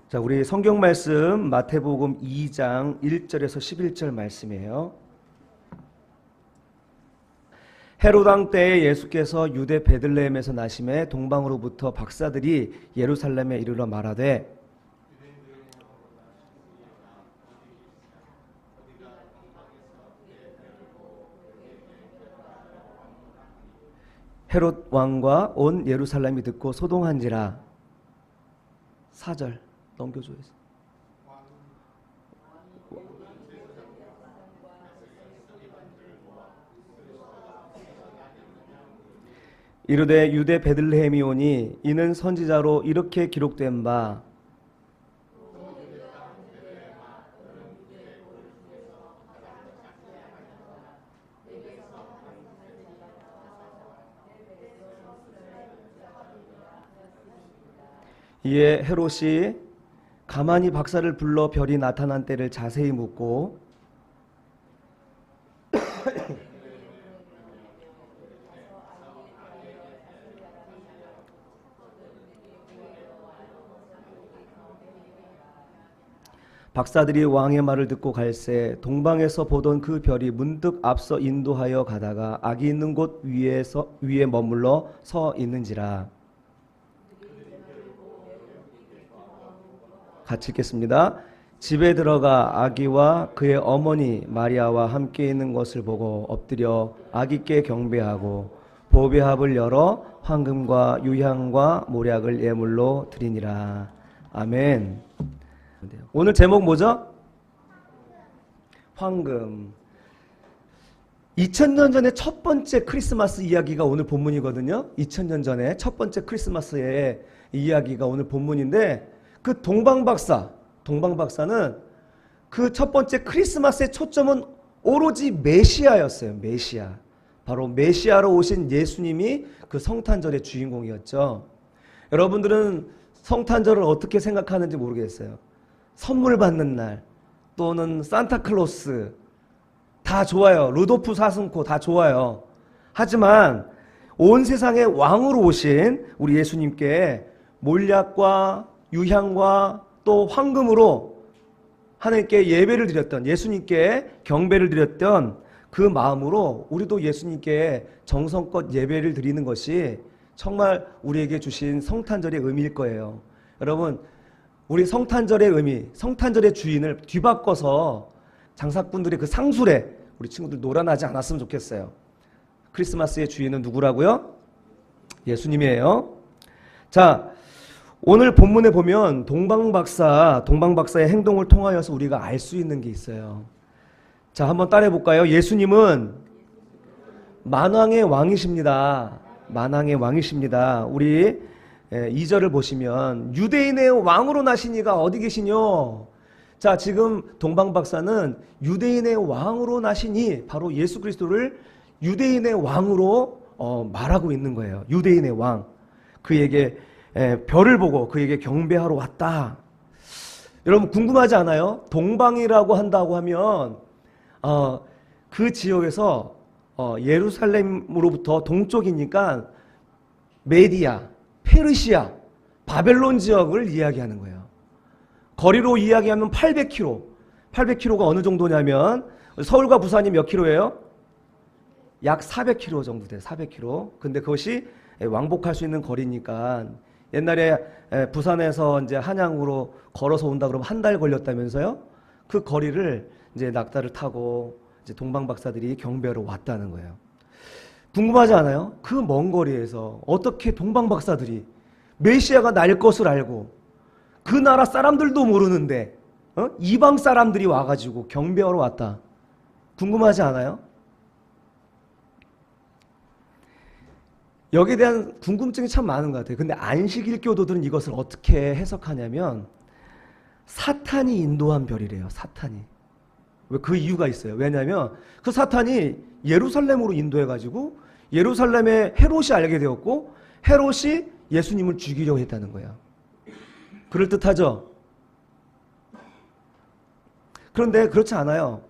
자, 우리 성경 말씀 마태복음 2장 1절에서 11절 말씀이에요. 헤롯 왕 때에 예수께서 유대 베들레헴에서 나심에 동방으로부터 박사들이 예루살렘에 이르러 말하되 헤롯 왕과 온 예루살렘이 듣고 소동한지라. 4절 넘겨줘야지. 이르되 유대 베들레헴이 오니 이는 선지자로 이렇게 기록된 바 이에 헤롯이 가만히 박사를 불러 별이 나타난 때를 자세히 묻고 박사들이 왕의 말을 듣고 갈새 동방에서 보던 그 별이 문득 앞서 인도하여 가다가 악이 있는 곳 위에 머물러 서 있는지라. 같이 읽겠습니다. 집에 들어가 아기와 그의 어머니 마리아와 함께 있는 것을 보고 엎드려 아기께 경배하고 보배합을 열어 황금과 유향과 모략을 예물로 드리니라. 아멘. 오늘 제목 뭐죠? 황금. 2000년 전에 첫 번째 크리스마스 이야기가 오늘 본문이거든요. 2000년 전에 첫 번째 크리스마스의 이야기가 오늘 본문인데 그 동방박사는 그 첫 번째 크리스마스의 초점은 오로지 메시아였어요. 메시아. 바로 메시아로 오신 예수님이 그 성탄절의 주인공이었죠. 여러분들은 성탄절을 어떻게 생각하는지 모르겠어요. 선물 받는 날 또는 산타클로스 다 좋아요. 루도프 사슴코 다 좋아요. 하지만 온 세상의 왕으로 오신 우리 예수님께 몰약과 유향과 또 황금으로 하나님께 예배를 드렸던, 예수님께 경배를 드렸던 그 마음으로 우리도 예수님께 정성껏 예배를 드리는 것이 정말 우리에게 주신 성탄절의 의미일 거예요. 여러분, 우리 성탄절의 의미, 성탄절의 주인을 뒤바꿔서 장사꾼들의 그 상술에 우리 친구들 놀아나지 않았으면 좋겠어요. 크리스마스의 주인은 누구라고요? 예수님이에요. 자, 오늘 본문에 보면 동방박사의 행동을 통하여서 우리가 알 수 있는 게 있어요. 자, 한번 따라해 볼까요? 예수님은 만왕의 왕이십니다. 만왕의 왕이십니다. 우리 2절을 보시면 유대인의 왕으로 나신 이가 어디 계시뇨? 자, 지금 동방박사는 유대인의 왕으로 나신 이 바로 예수 그리스도를 유대인의 왕으로 말하고 있는 거예요. 유대인의 왕. 그에게 별을 보고 그에게 경배하러 왔다. 여러분 궁금하지 않아요? 동방이라고 한다고 하면 그 지역에서 예루살렘으로부터 동쪽이니까 메디아, 페르시아, 바벨론 지역을 이야기하는 거예요. 거리로 이야기하면 800km. 800km가 어느 정도냐면 서울과 부산이 몇 킬로예요? 약 400km 정도 돼요. 400km. 근데 그것이 왕복할 수 있는 거리니까 옛날에 부산에서 이제 한양으로 걸어서 온다 그러면 한 달 걸렸다면서요? 그 거리를 이제 낙타를 타고 이제 동방박사들이 경배하러 왔다는 거예요. 궁금하지 않아요? 그 먼 거리에서 어떻게 동방박사들이 메시아가 날 것을 알고 그 나라 사람들도 모르는데 이방 사람들이 와가지고 경배하러 왔다. 궁금하지 않아요? 여기에 대한 궁금증이 참 많은 것 같아요. 근데 안식일 교도들은 이것을 어떻게 해석하냐면 사탄이 인도한 별이래요. 사탄이. 왜? 그 이유가 있어요. 왜냐하면 그 사탄이 예루살렘으로 인도해가지고 예루살렘의 헤롯이 알게 되었고 헤롯이 예수님을 죽이려고 했다는 거예요. 그럴듯하죠? 그런데 그렇지 않아요.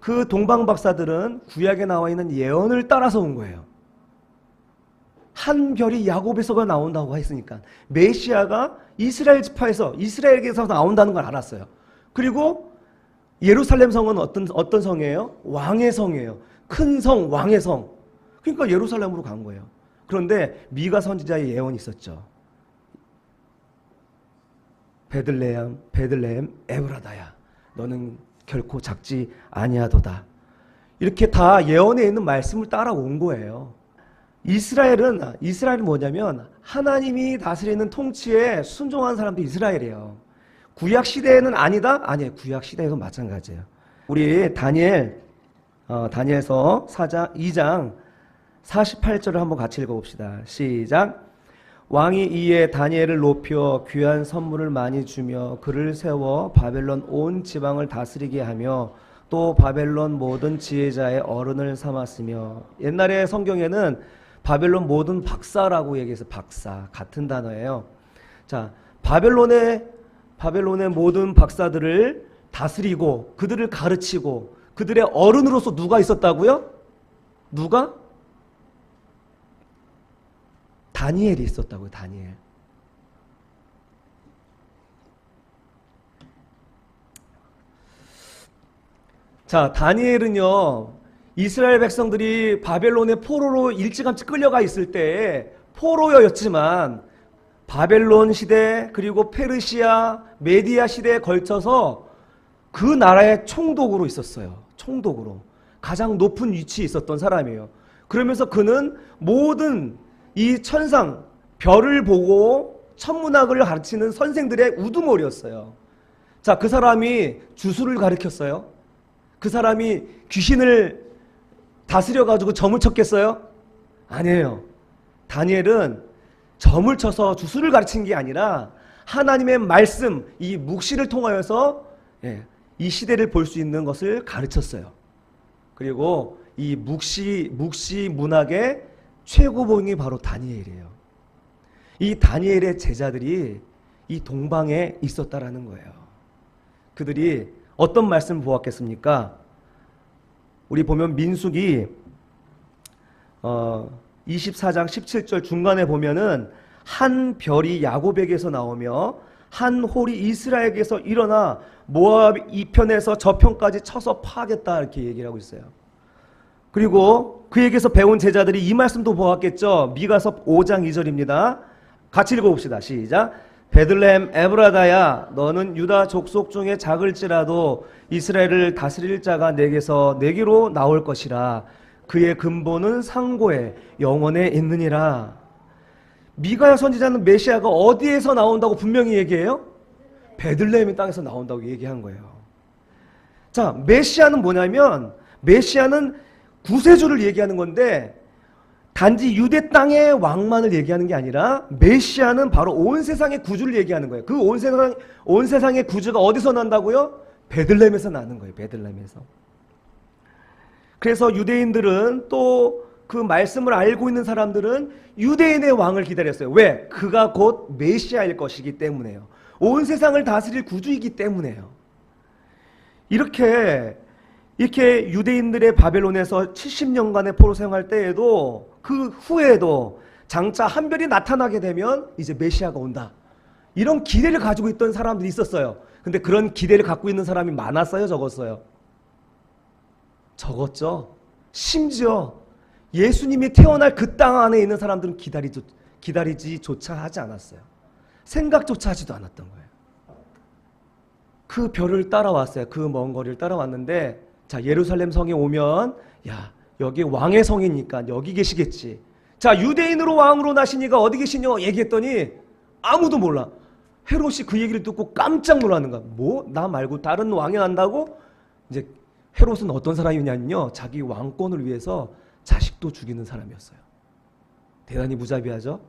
그 동방박사들은 구약에 나와 있는 예언을 따라서 온 거예요. 한 별이 야곱에서가 나온다고 했으니까 메시아가 이스라엘 지파에서 이스라엘에게서 나온다는 걸 알았어요. 그리고 예루살렘 성은 어떤 성이에요? 왕의 성이에요. 큰 성, 왕의 성. 그러니까 예루살렘으로 간 거예요. 그런데 미가 선지자의 예언이 있었죠. 베들레헴 에브라다야, 너는 결코 작지 아니하도다. 이렇게 다 예언에 있는 말씀을 따라온 거예요. 이스라엘은 뭐냐면 하나님이 다스리는 통치에 순종한 사람도 이스라엘이에요. 구약 시대에는 아니다? 아니에요. 구약 시대에도 마찬가지예요. 우리 다니엘서 2장 48절을 한번 같이 읽어봅시다. 시작. 왕이 이에 다니엘을 높여 귀한 선물을 많이 주며 그를 세워 바벨론 온 지방을 다스리게 하며 또 바벨론 모든 지혜자의 어른을 삼았으며, 옛날에 성경에는 바벨론 모든 박사라고 얘기해서 박사 같은 단어예요. 자, 바벨론의 모든 박사들을 다스리고 그들을 가르치고 그들의 어른으로서 누가 있었다고요? 누가? 다니엘이 있었다고요. 다니엘. 자, 다니엘은요, 이스라엘 백성들이 바벨론의 포로로 일찌감치 끌려가 있을 때 포로였지만 바벨론 시대 그리고 페르시아, 메디아 시대에 걸쳐서 그 나라의 총독으로 있었어요. 총독으로. 가장 높은 위치에 있었던 사람이에요. 그러면서 그는 모든 이 천상, 별을 보고 천문학을 가르치는 선생들의 우두머리였어요. 자, 그 사람이 주술을 가르쳤어요? 그 사람이 귀신을 다스려가지고 점을 쳤겠어요? 아니에요. 다니엘은 점을 쳐서 주술을 가르친 게 아니라 하나님의 말씀, 이 묵시를 통하여서 이 시대를 볼 수 있는 것을 가르쳤어요. 그리고 이 묵시 문학의 최고봉이 바로 다니엘이에요. 이 다니엘의 제자들이 이 동방에 있었다라는 거예요. 그들이 어떤 말씀을 보았겠습니까? 우리 보면 민수기 24장 17절 중간에 보면은 한 별이 야곱에게서 나오며 한 홀이 이스라엘에게서 일어나 모압 이편에서 저편까지 쳐서 파하겠다, 이렇게 얘기를 하고 있어요. 그리고 그에게서 배운 제자들이 이 말씀도 보았겠죠. 미가서 5장 2절입니다. 같이 읽어봅시다. 시작. 베들레헴 에브라다야, 너는 유다 족속 중에 작을지라도 이스라엘을 다스릴 자가 내게로 나올 것이라. 그의 근본은 상고에 영원에 있느니라. 미가야 선지자는 메시아가 어디에서 나온다고 분명히 얘기해요? 베들레헴의 땅에서 나온다고 얘기한 거예요. 자, 메시아는 뭐냐면 메시아는 구세주를 얘기하는 건데 단지 유대 땅의 왕만을 얘기하는 게 아니라 메시아는 바로 온 세상의 구주를 얘기하는 거예요. 그 온 세상의 구주가 어디서 난다고요? 베들레헴에서 나는 거예요. 베들레헴에서. 그래서 유대인들은 또 그 말씀을 알고 있는 사람들은 유대인의 왕을 기다렸어요. 왜? 그가 곧 메시아일 것이기 때문에요. 온 세상을 다스릴 구주이기 때문에요. 이렇게 유대인들의 바벨론에서 70년간의 포로 생활 때에도 그 후에도 장차 한 별이 나타나게 되면 이제 메시아가 온다, 이런 기대를 가지고 있던 사람들이 있었어요. 근데 그런 기대를 갖고 있는 사람이 많았어요? 적었어요? 적었죠. 심지어 예수님이 태어날 그 땅 안에 있는 사람들은 기다리지조차 하지 않았어요. 생각조차 하지도 않았던 거예요. 그 별을 따라왔어요. 그 먼 거리를 따라왔는데, 자, 예루살렘 성에 오면 야, 여기 왕의 성이니까 여기 계시겠지. 자, 유대인으로 왕으로 나시니까 어디 계시냐 얘기했더니 아무도 몰라. 헤롯이 그 얘기를 듣고 깜짝 놀라는 거야. 뭐? 나 말고 다른 왕이 난다고? 이제 헤롯은 어떤 사람이냐면요, 자기 왕권을 위해서 자식도 죽이는 사람이었어요. 대단히 무자비하죠.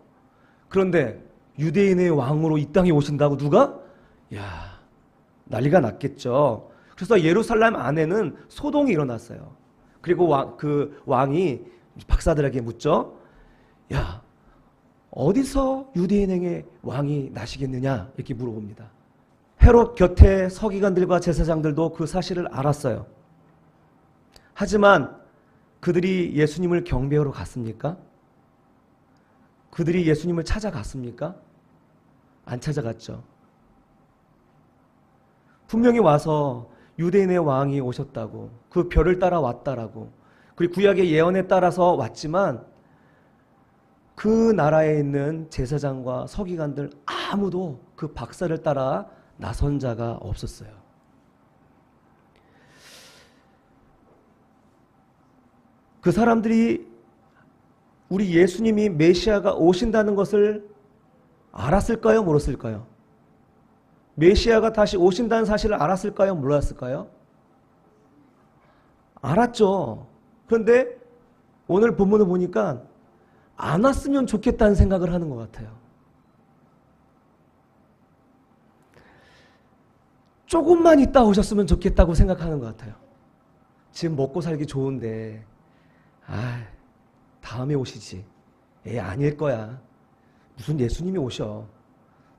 그런데 유대인의 왕으로 이 땅에 오신다고 누가? 야, 난리가 났겠죠. 그래서 예루살렘 안에는 소동이 일어났어요. 그리고 그 왕이 박사들에게 묻죠. 야, 어디서 유대인에게 왕이 나시겠느냐, 이렇게 물어봅니다. 헤롯 곁에 서기관들과 제사장들도 그 사실을 알았어요. 하지만 그들이 예수님을 경배하러 갔습니까? 그들이 예수님을 찾아갔습니까? 안 찾아갔죠. 분명히 와서 유대인의 왕이 오셨다고, 그 별을 따라 왔다라고, 그리고 구약의 예언에 따라서 왔지만 그 나라에 있는 제사장과 서기관들 아무도 그 박사를 따라 나선 자가 없었어요. 그 사람들이 우리 예수님이 메시아가 오신다는 것을 알았을까요? 몰랐을까요? 메시아가 다시 오신다는 사실을 알았을까요? 몰랐을까요? 알았죠. 그런데 오늘 본문을 보니까 안 왔으면 좋겠다는 생각을 하는 것 같아요. 조금만 있다 오셨으면 좋겠다고 생각하는 것 같아요. 지금 먹고 살기 좋은데 다음에 오시지. 아닐 거야. 무슨 예수님이 오셔.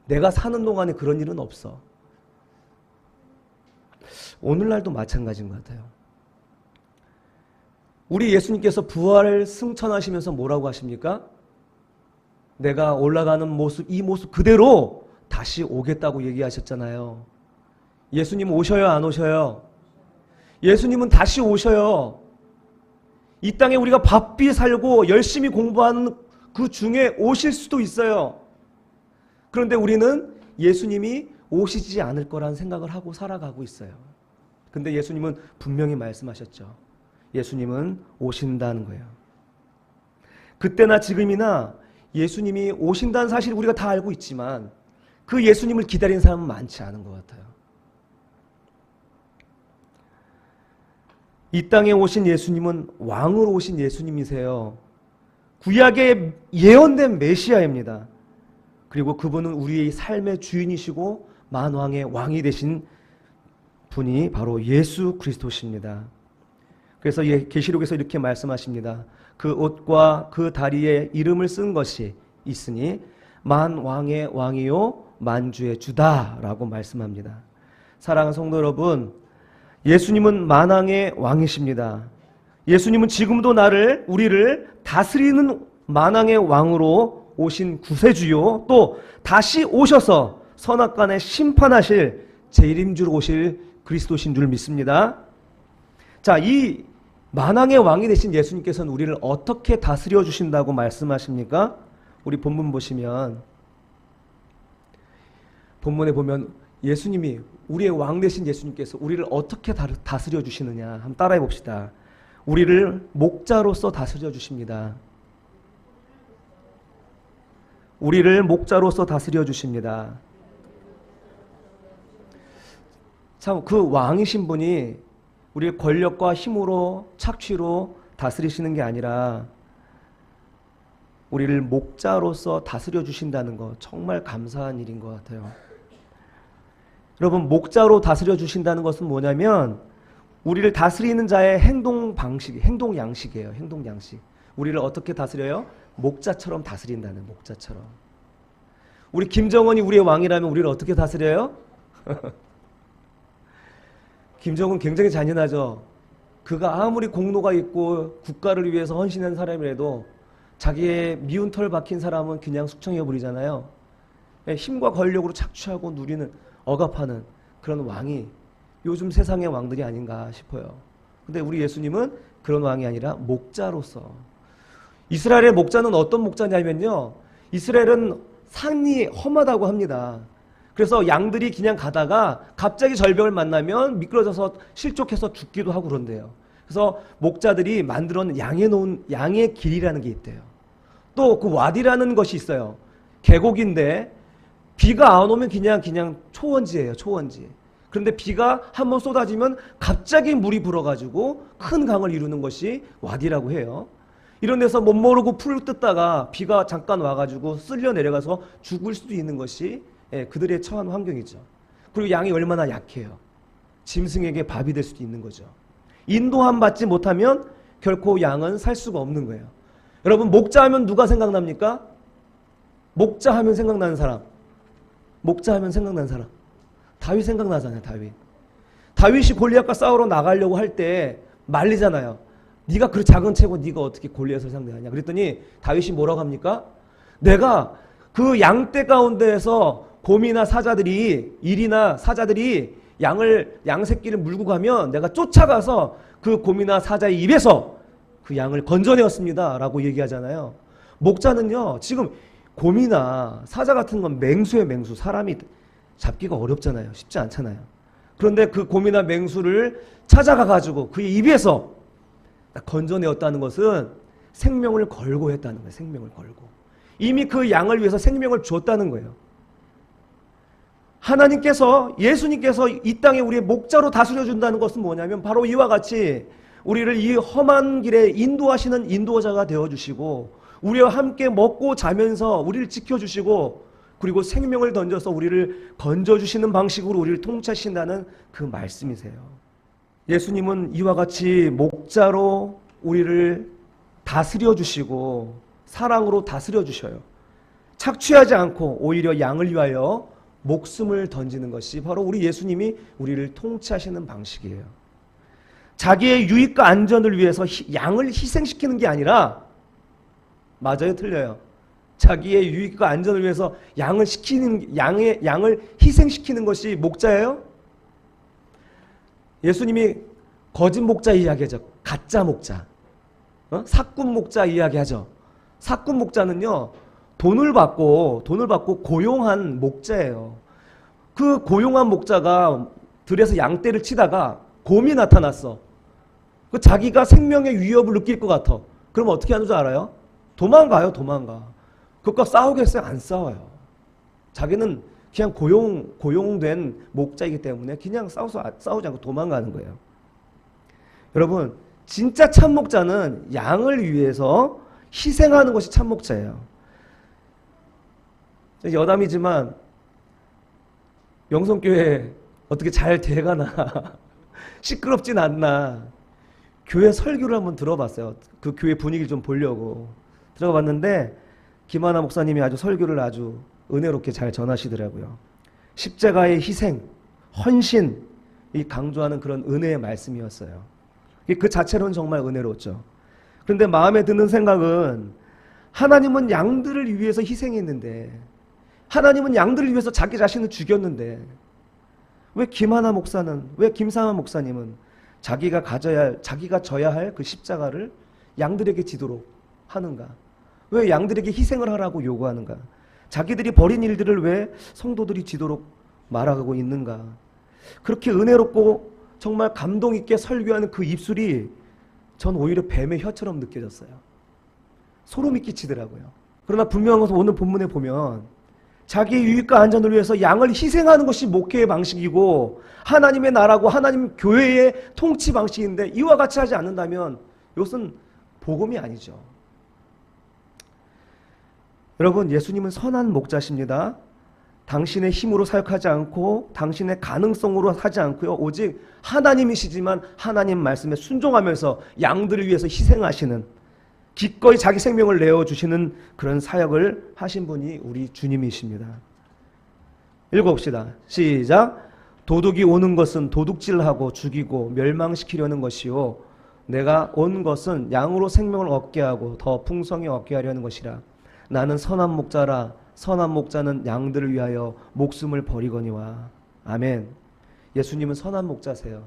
내가 사는 동안에 그런 일은 없어. 오늘날도 마찬가지인 것 같아요. 우리 예수님께서 부활을 승천하시면서 뭐라고 하십니까? 내가 올라가는 모습, 이 모습 그대로 다시 오겠다고 얘기하셨잖아요. 예수님 오셔요, 안 오셔요? 예수님은 다시 오셔요. 이 땅에 우리가 바삐 살고 열심히 공부하는 그 중에 오실 수도 있어요. 그런데 우리는 예수님이 오시지 않을 거라는 생각을 하고 살아가고 있어요. 근데 예수님은 분명히 말씀하셨죠. 예수님은 오신다는 거예요. 그때나 지금이나 예수님이 오신다는 사실 우리가 다 알고 있지만 그 예수님을 기다리는 사람은 많지 않은 것 같아요. 이 땅에 오신 예수님은 왕으로 오신 예수님이세요. 구약에 예언된 메시아입니다. 그리고 그분은 우리의 삶의 주인이시고 만왕의 왕이 되신 분이 바로 예수 그리스도십니다. 그래서 계시록에서 이렇게 말씀하십니다. 그 옷과 그 다리에 이름을 쓴 것이 있으니 만왕의 왕이요 만주의 주다라고 말씀합니다. 사랑하는 성도 여러분, 예수님은 만왕의 왕이십니다. 예수님은 지금도 우리를 다스리는 만왕의 왕으로 오신 구세주요, 또 다시 오셔서 선악간에 심판하실 재림주로 오실 그리스도신 줄 믿습니다. 자, 이 만왕의 왕이 되신 예수님께서는 우리를 어떻게 다스려 주신다고 말씀하십니까? 우리 본문 보시면, 본문에 보면 예수님이, 우리의 왕 되신 예수님께서 우리를 어떻게 다스려 주시느냐 한번 따라해 봅시다. 우리를 목자로서 다스려 주십니다. 우리를 목자로서 다스려 주십니다. 참, 그 왕이신 분이 우리의 권력과 힘으로 착취로 다스리시는 게 아니라 우리를 목자로서 다스려 주신다는 거 정말 감사한 일인 것 같아요. 여러분, 목자로 다스려 주신다는 것은 뭐냐면 우리를 다스리는 자의 행동 방식, 행동 양식이에요. 행동 양식. 우리를 어떻게 다스려요? 목자처럼 다스린다는, 목자처럼. 우리 김정은이 우리의 왕이라면 우리를 어떻게 다스려요? 김정은 굉장히 잔인하죠. 그가 아무리 공로가 있고 국가를 위해서 헌신한 사람이라도 자기의 미운 털 박힌 사람은 그냥 숙청해버리잖아요. 힘과 권력으로 착취하고 누리는, 억압하는 그런 왕이 요즘 세상의 왕들이 아닌가 싶어요. 근데 우리 예수님은 그런 왕이 아니라 목자로서. 이스라엘의 목자는 어떤 목자냐면요, 이스라엘은 산이 험하다고 합니다. 그래서 양들이 그냥 가다가 갑자기 절벽을 만나면 미끄러져서 실족해서 죽기도 하고 그런대요. 그래서 목자들이 만들어 놓은 양의 길이라는 게 있대요. 또 그 와디라는 것이 있어요. 계곡인데 비가 안 오면 그냥 초원지예요, 초원지. 그런데 비가 한번 쏟아지면 갑자기 물이 불어가지고 큰 강을 이루는 것이 와디라고 해요. 이런 데서 못 모르고 풀을 뜯다가 비가 잠깐 와가지고 쓸려 내려가서 죽을 수도 있는 것이 그들의 처한 환경이죠. 그리고 양이 얼마나 약해요. 짐승에게 밥이 될 수도 있는 거죠. 인도함 받지 못하면 결코 양은 살 수가 없는 거예요. 여러분, 목자하면 누가 생각납니까? 목자하면 생각나는 사람. 목자하면 생각나는 사람. 다윗 생각나잖아요, 다윗. 다윗이 골리앗과 싸우러 나가려고 할 때 말리잖아요. 네가 그 작은 채고 네가 어떻게 골리앗을 상대하냐. 그랬더니 다윗이 뭐라고 합니까? 내가 그 양떼 가운데에서 곰이나 사자들이, 일이나 사자들이 양 새끼를 물고 가면 내가 쫓아가서 그 곰이나 사자의 입에서 그 양을 건져내었습니다 라고 얘기하잖아요. 목자는요, 지금 곰이나 사자 같은 건 맹수예요, 맹수. 사람이 잡기가 어렵잖아요. 쉽지 않잖아요. 그런데 그 곰이나 맹수를 찾아가 가지고 그의 입에서 건져내었다는 것은 생명을 걸고 했다는 거예요. 생명을 걸고. 이미 그 양을 위해서 생명을 주었다는 거예요. 하나님께서, 예수님께서 이 땅에 우리의 목자로 다스려 준다는 것은 뭐냐면 바로 이와 같이 우리를 이 험한 길에 인도하시는 인도자가 되어주시고 우리와 함께 먹고 자면서 우리를 지켜주시고 그리고 생명을 던져서 우리를 건져주시는 방식으로 우리를 통치하신다는 그 말씀이세요. 예수님은 이와 같이 목자로 우리를 다스려 주시고 사랑으로 다스려 주셔요. 착취하지 않고 오히려 양을 위하여 목숨을 던지는 것이 바로 우리 예수님이 우리를 통치하시는 방식이에요. 자기의 유익과 안전을 위해서 양을 희생시키는 게 아니라, 맞아요, 틀려요? 자기의 유익과 안전을 위해서 양을 희생시키는 것이 목자예요? 예수님이 거짓 목자 이야기하죠. 가짜 목자. 사꾼 목자 이야기하죠. 사꾼 목자는요, 돈을 받고 고용한 목자예요. 그 고용한 목자가 들에서 양떼를 치다가 곰이 나타났어. 그 자기가 생명의 위협을 느낄 것 같아. 그럼 어떻게 하는 줄 알아요? 도망가요, 도망가. 그것과 싸우겠어요? 안 싸워요. 자기는 그냥 고용된 목자이기 때문에 그냥 싸우지 않고 도망가는 거예요. 여러분, 진짜 참목자는 양을 위해서 희생하는 것이 참목자예요. 여담이지만 영성교회 어떻게 잘 돼가나 시끄럽진 않나 교회 설교를 한번 들어봤어요. 그 교회 분위기를 좀 보려고 들어봤는데 김하나 목사님이 아주 설교를 아주 은혜롭게 잘 전하시더라고요. 십자가의 희생, 헌신, 이 강조하는 그런 은혜의 말씀이었어요. 그 자체로는 정말 은혜로웠죠. 그런데 마음에 드는 생각은 하나님은 양들을 위해서 희생했는데, 하나님은 양들을 위해서 자기 자신을 죽였는데 왜 김하나 목사는, 왜 김상환 목사님은 자기가 져야 할 그 십자가를 양들에게 지도록 하는가? 왜 양들에게 희생을 하라고 요구하는가? 자기들이 벌인 일들을 왜 성도들이 지도록 말하고 있는가? 그렇게 은혜롭고 정말 감동 있게 설교하는 그 입술이 전 오히려 뱀의 혀처럼 느껴졌어요. 소름이 끼치더라고요. 그러나 분명한 것은 오늘 본문에 보면 자기의 유익과 안전을 위해서 양을 희생하는 것이 목회의 방식이고 하나님의 나라고 하나님 교회의 통치 방식인데, 이와 같이 하지 않는다면 이것은 복음이 아니죠. 여러분, 예수님은 선한 목자십니다. 당신의 힘으로 사역하지 않고 당신의 가능성으로 하지 않고요, 오직 하나님이시지만 하나님 말씀에 순종하면서 양들을 위해서 희생하시는, 기꺼이 자기 생명을 내어주시는 그런 사역을 하신 분이 우리 주님이십니다. 읽어봅시다. 시작. 도둑이 오는 것은 도둑질하고 죽이고 멸망시키려는 것이요 내가 온 것은 양으로 생명을 얻게 하고 더 풍성히 얻게 하려는 것이라. 나는 선한 목자라. 선한 목자는 양들을 위하여 목숨을 버리거니와. 아멘. 예수님은 선한 목자세요.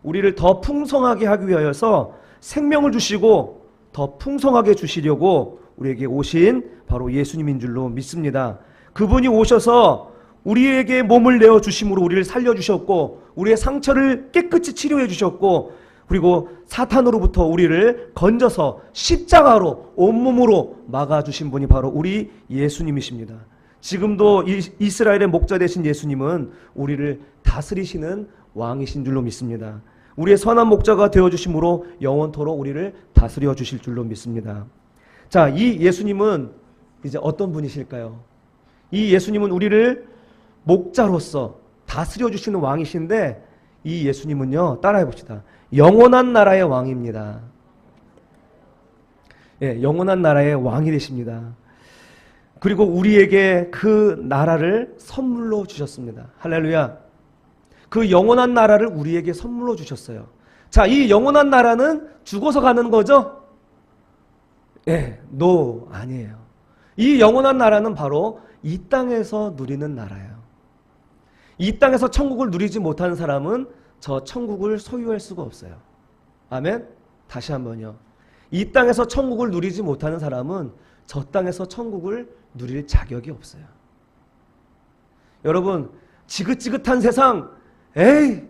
우리를 더 풍성하게 하기 위하여서 생명을 주시고 더 풍성하게 주시려고 우리에게 오신 바로 예수님인 줄로 믿습니다. 그분이 오셔서 우리에게 몸을 내어주심으로 우리를 살려주셨고 우리의 상처를 깨끗이 치료해 주셨고, 그리고 사탄으로부터 우리를 건져서 십자가로 온몸으로 막아주신 분이 바로 우리 예수님이십니다. 지금도 이스라엘의 목자 되신 예수님은 우리를 다스리시는 왕이신 줄로 믿습니다. 우리의 선한 목자가 되어주심으로 영원토록 우리를 다스려 주실 줄로 믿습니다. 자, 이 예수님은 이제 어떤 분이실까요? 이 예수님은 우리를 목자로서 다스려 주시는 왕이신데, 이 예수님은요, 따라해 봅시다. 영원한 나라의 왕입니다. 예, 영원한 나라의 왕이 되십니다. 그리고 우리에게 그 나라를 선물로 주셨습니다. 할렐루야. 그 영원한 나라를 우리에게 선물로 주셨어요. 자, 이 영원한 나라는 죽어서 가는 거죠? 예, 아니에요. 이 영원한 나라는 바로 이 땅에서 누리는 나라예요. 이 땅에서 천국을 누리지 못하는 사람은 저 천국을 소유할 수가 없어요. 아멘? 다시 한번요. 이 땅에서 천국을 누리지 못하는 사람은 저 땅에서 천국을 누릴 자격이 없어요. 여러분, 지긋지긋한 세상, 에이!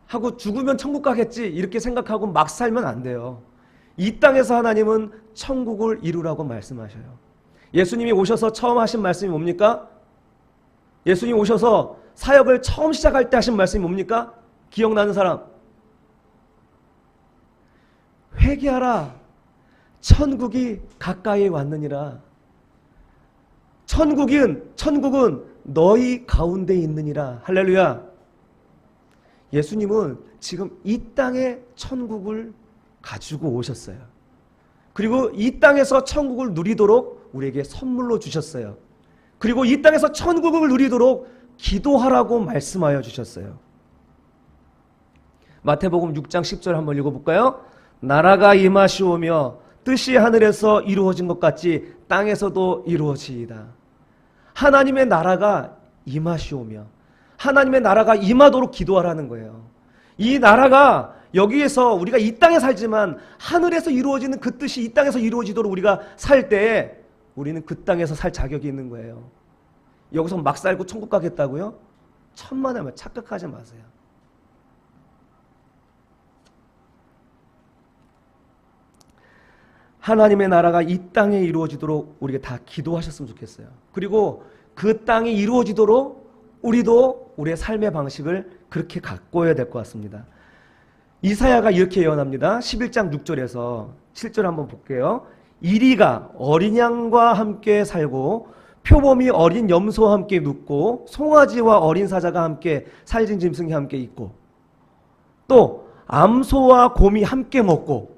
하고 죽으면 천국 가겠지 이렇게 생각하고 막 살면 안 돼요. 이 땅에서 하나님은 천국을 이루라고 말씀하셔요. 예수님이 오셔서 처음 하신 말씀이 뭡니까? 예수님 오셔서 사역을 처음 시작할 때 하신 말씀이 뭡니까? 기억나는 사람? 회개하라. 천국이 가까이 왔느니라. 천국은 너희 가운데 있느니라. 할렐루야. 예수님은 지금 이 땅에 천국을 가지고 오셨어요. 그리고 이 땅에서 천국을 누리도록 우리에게 선물로 주셨어요. 그리고 이 땅에서 천국을 누리도록 기도하라고 말씀하여 주셨어요. 마태복음 6장 10절 한번 읽어볼까요? 나라가 임하시오며 뜻이 하늘에서 이루어진 것 같이 땅에서도 이루어지이다. 하나님의 나라가 임하시오며 하나님의 나라가 임하도록 기도하라는 거예요. 이 나라가 여기에서 우리가 이 땅에 살지만 하늘에서 이루어지는 그 뜻이 이 땅에서 이루어지도록 우리가 살 때 우리는 그 땅에서 살 자격이 있는 거예요. 여기서 막 살고 천국 가겠다고요? 천만에만 착각하지 마세요. 하나님의 나라가 이 땅에 이루어지도록 우리가 다 기도하셨으면 좋겠어요. 그리고 그 땅이 이루어지도록 우리도 우리의 삶의 방식을 그렇게 가꿔야 될 것 같습니다. 이사야가 이렇게 예언합니다. 11장 6절에서 7절 한번 볼게요. 이리가 어린 양과 함께 살고 표범이 어린 염소와 함께 눕고 송아지와 어린 사자가 함께 살진 짐승이 함께 있고 또 암소와 곰이 함께 먹고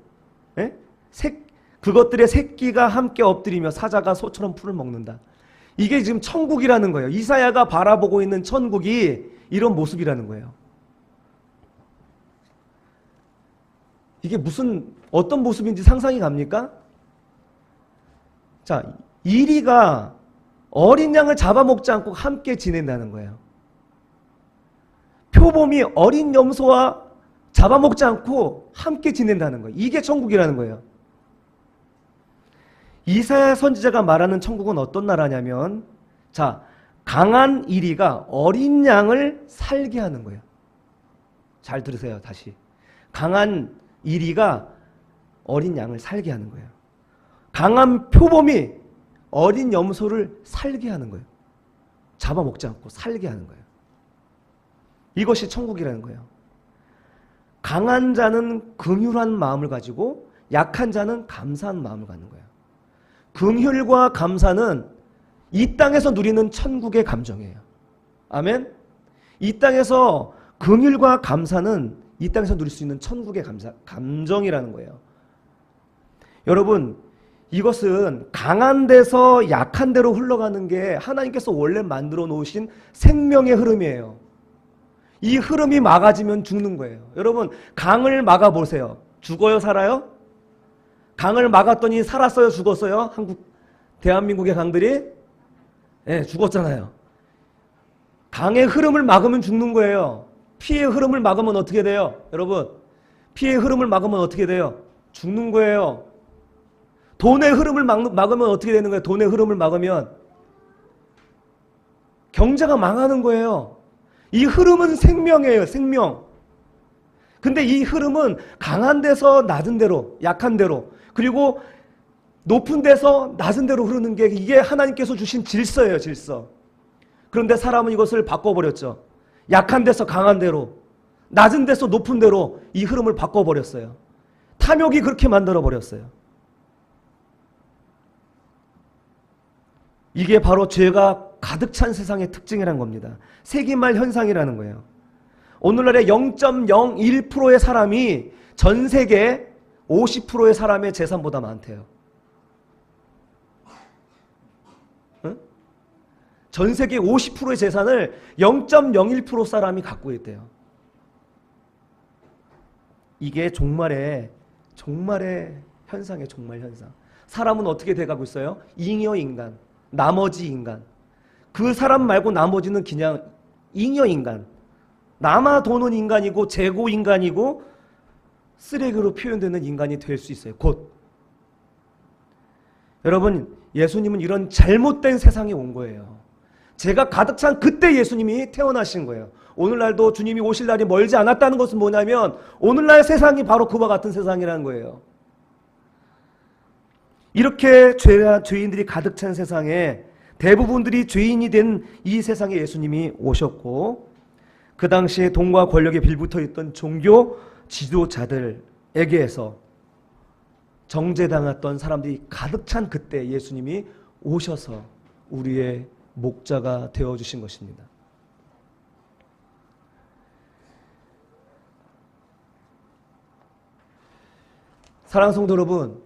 그것들의 새끼가 함께 엎드리며 사자가 소처럼 풀을 먹는다. 이게 지금 천국이라는 거예요. 이사야가 바라보고 있는 천국이 이런 모습이라는 거예요. 이게 어떤 모습인지 상상이 갑니까? 자, 이리가 어린 양을 잡아먹지 않고 함께 지낸다는 거예요. 표범이 어린 염소와 잡아먹지 않고 함께 지낸다는 거예요. 이게 천국이라는 거예요. 이사야 선지자가 말하는 천국은 어떤 나라냐면, 자, 강한 이리가 어린 양을 살게 하는 거예요. 잘 들으세요, 다시. 강한 이리가 어린 양을 살게 하는 거예요. 강한 표범이 어린 염소를 살게 하는 거예요. 잡아먹지 않고 살게 하는 거예요. 이것이 천국이라는 거예요. 강한 자는 긍휼한 마음을 가지고 약한 자는 감사한 마음을 갖는 거예요. 긍휼과 감사는 이 땅에서 누리는 천국의 감정이에요. 아멘? 이 땅에서 긍휼과 감사는 이 땅에서 누릴 수 있는 천국의 감정이라는 거예요. 여러분, 이것은 강한 데서 약한 데로 흘러가는 게 하나님께서 원래 만들어 놓으신 생명의 흐름이에요. 이 흐름이 막아지면 죽는 거예요. 여러분, 강을 막아보세요. 죽어요, 살아요? 강을 막았더니 살았어요, 죽었어요? 대한민국의 강들이? 네, 죽었잖아요. 강의 흐름을 막으면 죽는 거예요. 피의 흐름을 막으면 어떻게 돼요? 여러분, 피의 흐름을 막으면 어떻게 돼요? 죽는 거예요. 돈의 흐름을 막으면 어떻게 되는 거예요? 돈의 흐름을 막으면 경제가 망하는 거예요. 이 흐름은 생명이에요, 생명. 근데 이 흐름은 강한 데서 낮은 데로, 약한 데로, 그리고 높은 데서 낮은 데로 흐르는 게 이게 하나님께서 주신 질서예요, 질서. 그런데 사람은 이것을 바꿔버렸죠. 약한 데서 강한 데로, 낮은 데서 높은 데로 이 흐름을 바꿔버렸어요. 탐욕이 그렇게 만들어버렸어요. 이게 바로 죄가 가득 찬 세상의 특징이라는 겁니다. 세기말 현상이라는 거예요. 오늘날의 0.01%의 사람이 전 세계 50%의 사람의 재산보다 많대요. 응? 전 세계 50%의 재산을 0.01% 사람이 갖고 있대요. 이게 종말의 현상이에요, 종말 현상. 사람은 어떻게 돼가고 있어요? 잉여 인간, 나머지 인간. 그 사람 말고 나머지는 그냥 잉여 인간. 남아 도는 인간이고 재고 인간이고 쓰레기로 표현되는 인간이 될 수 있어요. 곧. 여러분, 예수님은 이런 잘못된 세상에 온 거예요. 죄가 가득 찬 그때 예수님이 태어나신 거예요. 오늘날도 주님이 오실 날이 멀지 않았다는 것은 뭐냐면 오늘날 세상이 바로 그와 같은 세상이라는 거예요. 이렇게 죄인들이 가득 찬 세상에 대부분들이 죄인이 된 이 세상에 예수님이 오셨고, 그 당시에 돈과 권력에 빌붙어 있던 종교 지도자들에게서 정죄당했던 사람들이 가득 찬 그때 예수님이 오셔서 우리의 목자가 되어주신 것입니다. 사랑하는 성도 여러분,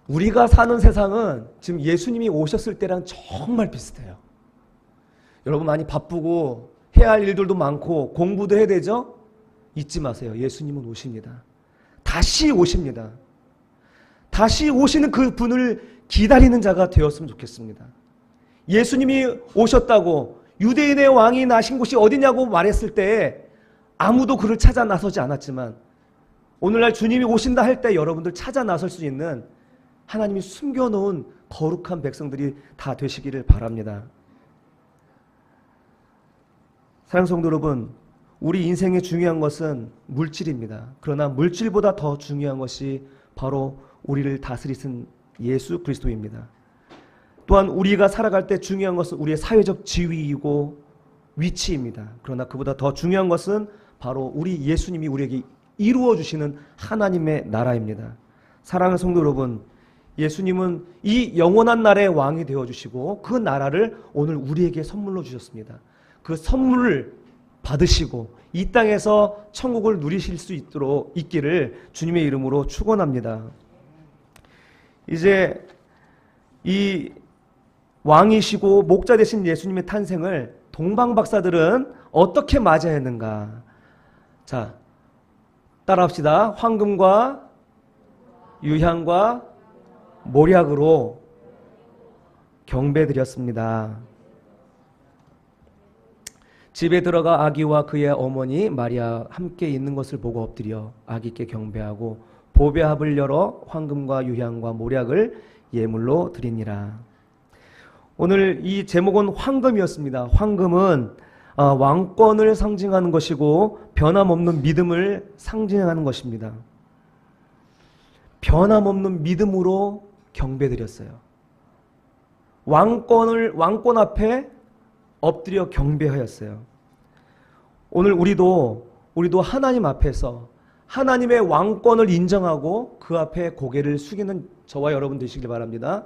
우리가 사는 세상은 지금 예수님이 오셨을 때랑 정말 비슷해요. 여러분 많이 바쁘고 해야 할 일들도 많고 공부도 해야 되죠? 잊지 마세요. 예수님은 오십니다. 다시 오십니다. 다시 오시는 그 분을 기다리는 자가 되었으면 좋겠습니다. 예수님이 오셨다고 유대인의 왕이 나신 곳이 어디냐고 말했을 때 아무도 그를 찾아 나서지 않았지만 오늘날 주님이 오신다 할 때 여러분들 찾아 나설 수 있는 하나님이 숨겨놓은 거룩한 백성들이 다 되시기를 바랍니다. 사랑하는 성도 여러분, 우리 인생에 중요한 것은 물질입니다. 그러나 물질보다 더 중요한 것이 바로 우리를 다스리신 예수 그리스도입니다. 또한 우리가 살아갈 때 중요한 것은 우리의 사회적 지위이고 위치입니다. 그러나 그보다 더 중요한 것은 바로 우리 예수님이 우리에게 이루어 주시는 하나님의 나라입니다. 사랑하는 성도 여러분, 예수님은 이 영원한 나라의 왕이 되어주시고 그 나라를 오늘 우리에게 선물로 주셨습니다. 그 선물을 받으시고 이 땅에서 천국을 누리실 수 있기를 주님의 이름으로 축원합니다. 이제 이 왕이시고 목자 되신 예수님의 탄생을 동방박사들은 어떻게 맞이했는가? 자, 따라합시다. 황금과 유향과 모략으로 경배드렸습니다. 집에 들어가 아기와 그의 어머니 마리아 함께 있는 것을 보고 엎드려 아기께 경배하고 보배합을 열어 황금과 유향과 모략을 예물로 드리니라. 오늘 이 제목은 황금이었습니다. 황금은 왕권을 상징하는 것이고 변함없는 믿음을 상징하는 것입니다. 변함없는 믿음으로 경배드렸어요. 왕권 앞에 엎드려 경배하였어요. 오늘 우리도 하나님 앞에서 하나님의 왕권을 인정하고 그 앞에 고개를 숙이는 저와 여러분 되시길 바랍니다.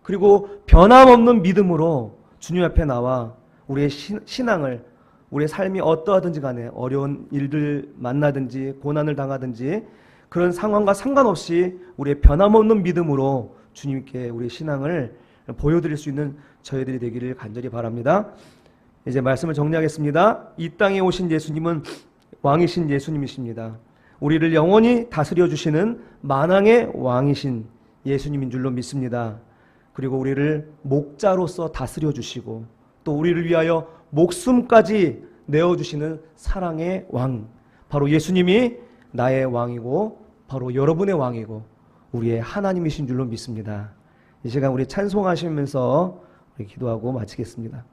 그리고 변함없는 믿음으로 주님 앞에 나와 우리의 신앙을, 우리의 삶이 어떠하든지 간에 어려운 일들 만나든지 고난을 당하든지 그런 상황과 상관없이 우리의 변함없는 믿음으로 주님께 우리의 신앙을 보여드릴 수 있는 저희들이 되기를 간절히 바랍니다. 이제 말씀을 정리하겠습니다. 이 땅에 오신 예수님은 왕이신 예수님이십니다. 우리를 영원히 다스려 주시는 만왕의 왕이신 예수님인 줄로 믿습니다. 그리고 우리를 목자로서 다스려 주시고 또 우리를 위하여 목숨까지 내어주시는 사랑의 왕, 바로 예수님이 나의 왕이고 바로 여러분의 왕이고 우리의 하나님이신 줄로 믿습니다. 이 시간 우리 찬송하시면서 우리 기도하고 마치겠습니다.